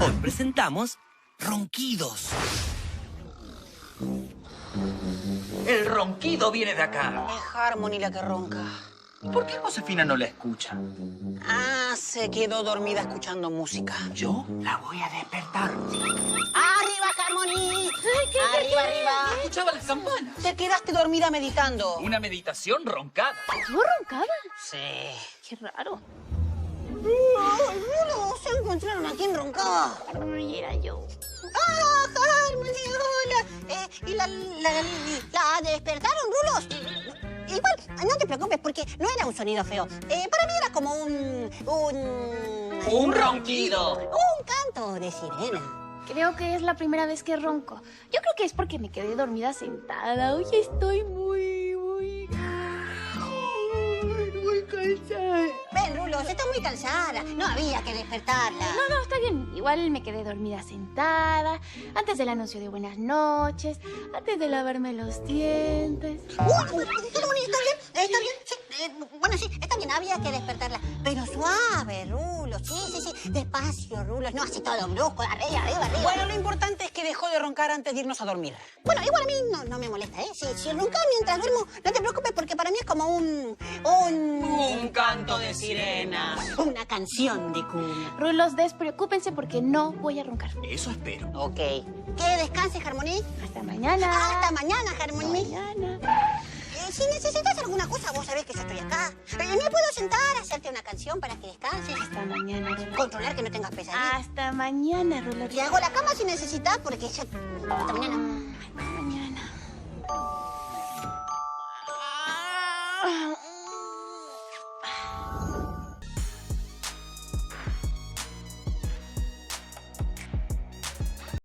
Hoy presentamos ronquidos. El ronquido viene de acá. Es Harmony la que ronca. ¿Por qué Josefina no la escucha? Ah, se quedó dormida escuchando música. Yo la voy a despertar. ¡Arriba, Harmony! ¡Arriba, arriba! Escuchaba las campanas. Te quedaste dormida meditando. Una meditación roncada. ¿Yo roncaba? Sí. Qué raro. No, se encontraron a quien roncaba. Ay, era yo. ¡Ah, Harmony, hola! ¿Y la despertaron, Rulos? Igual, no te preocupes, porque no era un sonido feo. Para mí era como Un ronquido. un canto de sirena. Creo que es la primera vez que ronco. Yo creo que es porque me quedé dormida sentada. Hoy estoy muy cansada. Ven, Rulos, está muy cansada. No había que despertarla. No, está bien. Igual me quedé dormida sentada, antes del anuncio de buenas noches, antes de lavarme los dientes. Harmony, está bien, está bien. Sí, bueno, sí, está bien, había que despertarla. Pero suave, Rulos. Sí. Despacio, Rulos. No así todo brusco, arriba. Bueno, lo importante es que dejó de roncar antes de irnos a dormir. Bueno, igual a mí no me molesta, ¿eh? Si roncaba mientras duermo, no te preocupes, porque para mí es como Un canto de sirena. una canción de cuna. Rulos, despreocúpense porque no voy a roncar. Eso espero. Ok. Que descanse, Harmony. Hasta mañana. Hasta mañana, Harmony. Mañana. Si necesitas alguna cosa, vos sabés que yo estoy acá. ¿Me puedo sentar, hacerte una canción para que descanses? Hasta mañana, Rulos. Controlar que no tengas pesadillas. Hasta mañana, Rulos. Te hago la cama si necesitas, porque yo... Hasta mañana.